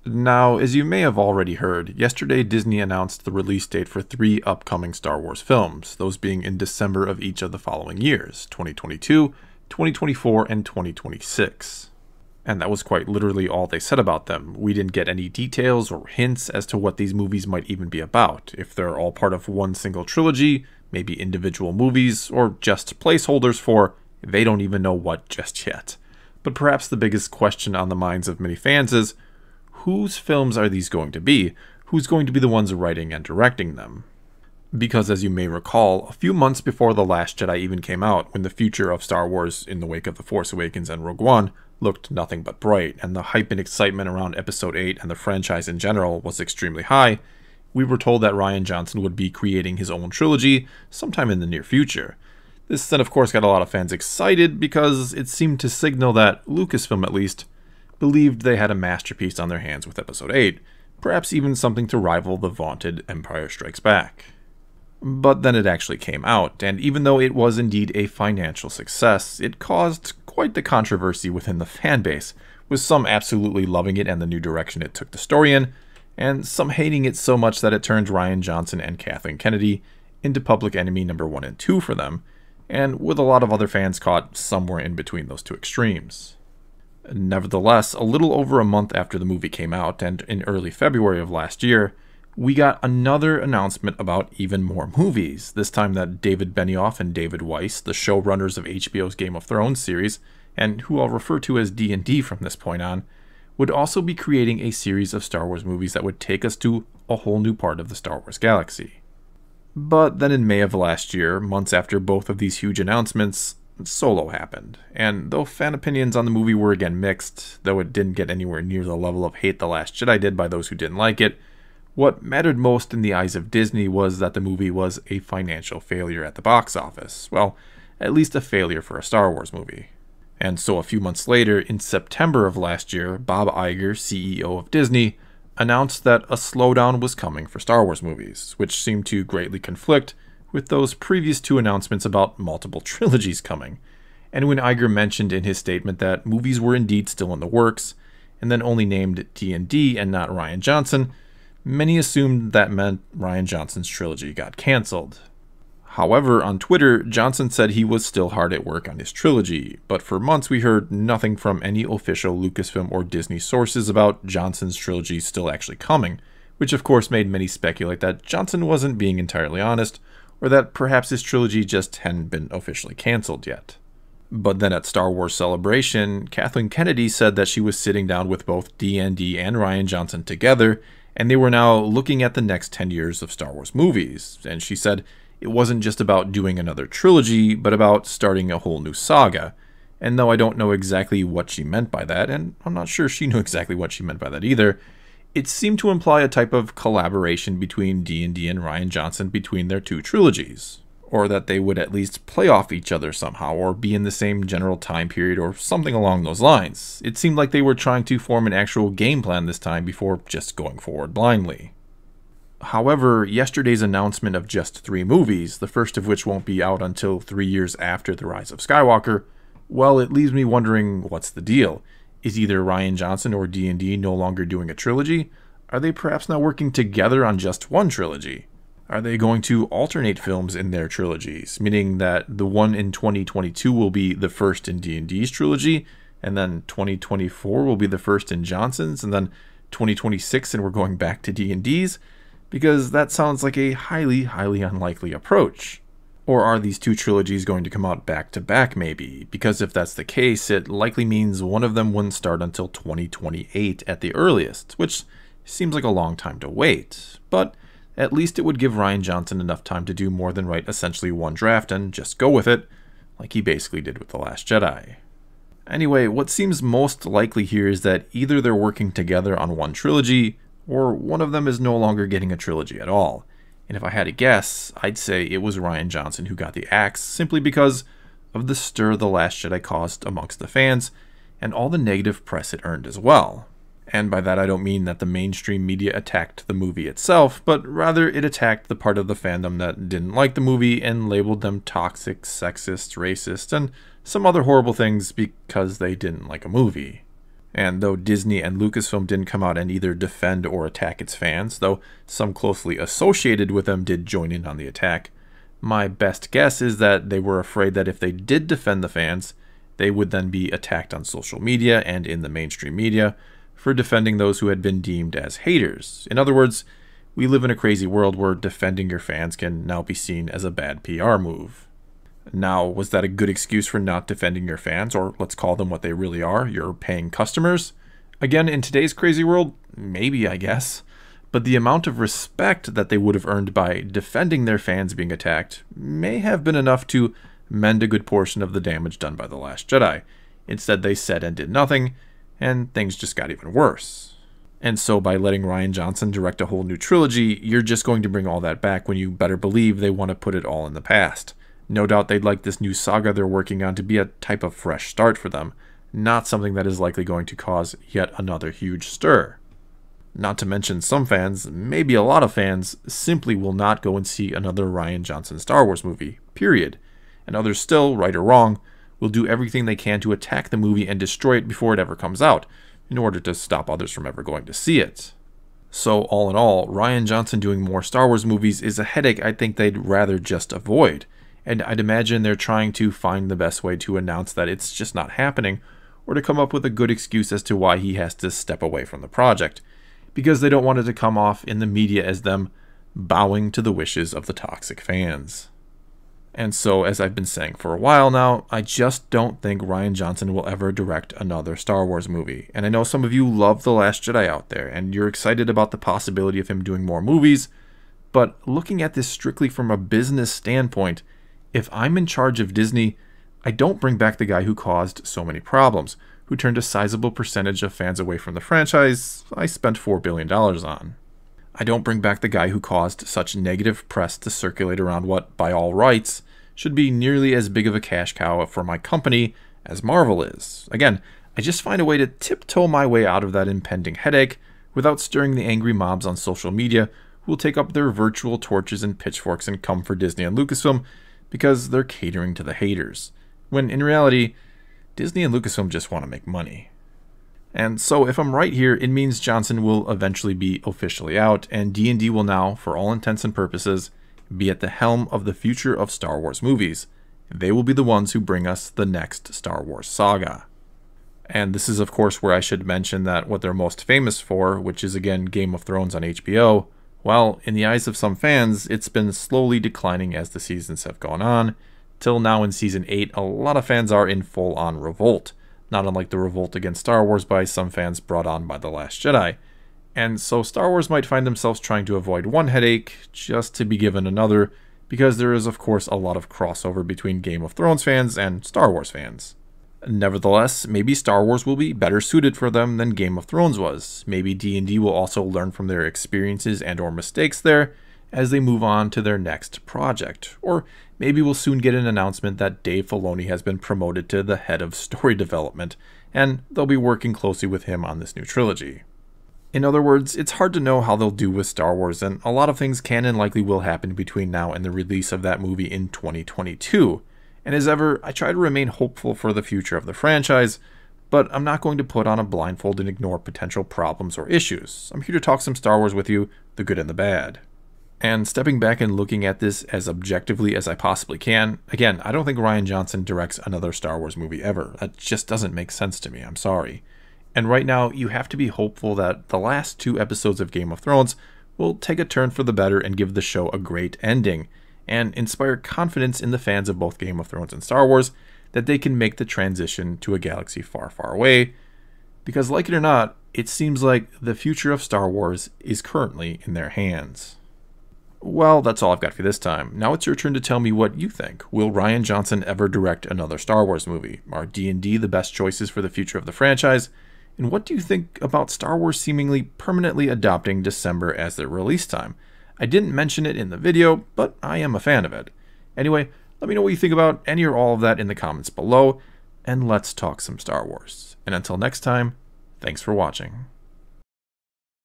Now, as you may have already heard, yesterday Disney announced the release date for 3 upcoming Star Wars films, those being in December of each of the following years, 2022, 2024, and 2026. And that was quite literally all they said about them. We didn't get any details or hints as to what these movies might even be about, if they're all part of one single trilogy, maybe individual movies, or just placeholders for they don't even know what just yet. But perhaps the biggest question on the minds of many fans is, whose films are these going to be? Who's going to be the ones writing and directing them? Because as you may recall, a few months before The Last Jedi even came out, when the future of Star Wars in the wake of The Force Awakens and Rogue One looked nothing but bright, and the hype and excitement around Episode 8 and the franchise in general was extremely high, we were told that Rian Johnson would be creating his own trilogy sometime in the near future. This then of course got a lot of fans excited because it seemed to signal that Lucasfilm, at least, believed they had a masterpiece on their hands with Episode 8, perhaps even something to rival the vaunted Empire Strikes Back. But then it actually came out, and even though it was indeed a financial success, it caused quite the controversy within the fanbase, with some absolutely loving it and the new direction it took the story in, and some hating it so much that it turned Rian Johnson and Kathleen Kennedy into public enemy number 1 and 2 for them, and with a lot of other fans caught somewhere in between those two extremes. Nevertheless, a little over a month after the movie came out, and in early February of last year, we got another announcement about even more movies, this time that David Benioff and David Weiss, the showrunners of HBO's Game of Thrones series, and who I'll refer to as D&D from this point on, would also be creating a series of Star Wars movies that would take us to a whole new part of the Star Wars galaxy. But then in May of last year, months after both of these huge announcements, Solo happened, and though fan opinions on the movie were again mixed, though it didn't get anywhere near the level of hate The Last Jedi did by those who didn't like it, what mattered most in the eyes of Disney was that the movie was a financial failure at the box office. Well, at least a failure for a Star Wars movie. And so a few months later, in September of last year, Bob Iger, CEO of Disney, announced that a slowdown was coming for Star Wars movies, which seemed to greatly conflict with those previous 2 announcements about multiple trilogies coming. And when Iger mentioned in his statement that movies were indeed still in the works, and then only named D&D and not Rian Johnson, many assumed that meant Rian Johnson's trilogy got cancelled. However, on Twitter, Johnson said he was still hard at work on his trilogy, but for months we heard nothing from any official Lucasfilm or Disney sources about Johnson's trilogy still actually coming, which of course made many speculate that Johnson wasn't being entirely honest, or that perhaps his trilogy just hadn't been officially cancelled yet. But then at Star Wars Celebration, Kathleen Kennedy said that she was sitting down with both D&D and Rian Johnson together, and they were now looking at the next 10 years of Star Wars movies, and she said it wasn't just about doing another trilogy, but about starting a whole new saga. And though I don't know exactly what she meant by that, and I'm not sure she knew exactly what she meant by that either, it seemed to imply a type of collaboration between D&D and Rian Johnson between their 2 trilogies, or that they would at least play off each other somehow, or be in the same general time period, or something along those lines. It seemed like they were trying to form an actual game plan this time before just going forward blindly. However, yesterday's announcement of just 3 movies, the first of which won't be out until 3 years after The Rise of Skywalker, well, it leaves me wondering, what's the deal? Is either Rian Johnson or D&D no longer doing a trilogy? Are they perhaps now working together on just one trilogy? Are they going to alternate films in their trilogies, meaning that the one in 2022 will be the first in D&D's trilogy, and then 2024 will be the first in Johnson's, and then 2026 and we're going back to D&D's? Because that sounds like a highly, highly unlikely approach. Or are these 2 trilogies going to come out back to back maybe? Because if that's the case, it likely means one of them wouldn't start until 2028 at the earliest, which seems like a long time to wait. But at least it would give Rian Johnson enough time to do more than write essentially one draft and just go with it, like he basically did with The Last Jedi. Anyway, what seems most likely here is that either they're working together on one trilogy, or one of them is no longer getting a trilogy at all. And if I had to guess, I'd say it was Rian Johnson who got the axe, simply because of the stir The Last Jedi caused amongst the fans, and all the negative press it earned as well. And by that I don't mean that the mainstream media attacked the movie itself, but rather it attacked the part of the fandom that didn't like the movie and labeled them toxic, sexist, racist, and some other horrible things because they didn't like a movie. And though Disney and Lucasfilm didn't come out and either defend or attack its fans, though some closely associated with them did join in on the attack, my best guess is that they were afraid that if they did defend the fans, they would then be attacked on social media and in the mainstream media for defending those who had been deemed as haters. In other words, we live in a crazy world where defending your fans can now be seen as a bad PR move. Now, was that a good excuse for not defending your fans, or let's call them what they really are, your paying customers? Again, in today's crazy world, maybe, I guess. But the amount of respect that they would have earned by defending their fans being attacked may have been enough to mend a good portion of the damage done by The Last Jedi. Instead, they said and did nothing, and things just got even worse. And so by letting Rian Johnson direct a whole new trilogy, you're just going to bring all that back when you better believe they want to put it all in the past. No doubt they'd like this new saga they're working on to be a type of fresh start for them, not something that is likely going to cause yet another huge stir. Not to mention some fans, maybe a lot of fans, simply will not go and see another Rian Johnson Star Wars movie, period. And others still, right or wrong, will do everything they can to attack the movie and destroy it before it ever comes out, in order to stop others from ever going to see it. So all in all, Rian Johnson doing more Star Wars movies is a headache I think they'd rather just avoid. And I'd imagine they're trying to find the best way to announce that it's just not happening, or to come up with a good excuse as to why he has to step away from the project, because they don't want it to come off in the media as them bowing to the wishes of the toxic fans. And so, as I've been saying for a while now, I just don't think Rian Johnson will ever direct another Star Wars movie. And I know some of you love The Last Jedi out there, and you're excited about the possibility of him doing more movies, but looking at this strictly from a business standpoint, if I'm in charge of Disney, I don't bring back the guy who caused so many problems, who turned a sizable percentage of fans away from the franchise I spent $4 billion on. I don't bring back the guy who caused such negative press to circulate around what, by all rights, should be nearly as big of a cash cow for my company as Marvel is. Again, I just find a way to tiptoe my way out of that impending headache without stirring the angry mobs on social media who will take up their virtual torches and pitchforks and come for Disney and Lucasfilm because they're catering to the haters, when in reality, Disney and Lucasfilm just want to make money. And so if I'm right here, it means Johnson will eventually be officially out, and D&D will now, for all intents and purposes, be at the helm of the future of Star Wars movies. They will be the ones who bring us the next Star Wars saga. And this is of course where I should mention that what they're most famous for, which is again Game of Thrones on HBO, well, in the eyes of some fans, it's been slowly declining as the seasons have gone on, till now in Season 8, a lot of fans are in full-on revolt, not unlike the revolt against Star Wars by some fans brought on by The Last Jedi. And so Star Wars might find themselves trying to avoid one headache just to be given another, because there is of course a lot of crossover between Game of Thrones fans and Star Wars fans. Nevertheless, maybe Star Wars will be better suited for them than Game of Thrones was. Maybe D&D will also learn from their experiences and or mistakes there as they move on to their next project. Or maybe we'll soon get an announcement that Dave Filoni has been promoted to the head of story development, and they'll be working closely with him on this new trilogy. In other words, it's hard to know how they'll do with Star Wars, and a lot of things can and likely will happen between now and the release of that movie in 2022. And as ever, I try to remain hopeful for the future of the franchise, but I'm not going to put on a blindfold and ignore potential problems or issues. I'm here to talk some Star Wars with you, the good and the bad. And stepping back and looking at this as objectively as I possibly can, again, I don't think Rian Johnson directs another Star Wars movie ever. That just doesn't make sense to me, I'm sorry. And right now, you have to be hopeful that the last 2 episodes of Game of Thrones will take a turn for the better and give the show a great ending, and inspire confidence in the fans of both Game of Thrones and Star Wars that they can make the transition to a galaxy far, far away. Because like it or not, it seems like the future of Star Wars is currently in their hands. Well, that's all I've got for this time. Now it's your turn to tell me what you think. Will Rian Johnson ever direct another Star Wars movie? Are D&D the best choices for the future of the franchise? And what do you think about Star Wars seemingly permanently adopting December as their release time? I didn't mention it in the video, but I am a fan of it. Anyway, let me know what you think about any or all of that in the comments below, and let's talk some Star Wars. And until next time, thanks for watching.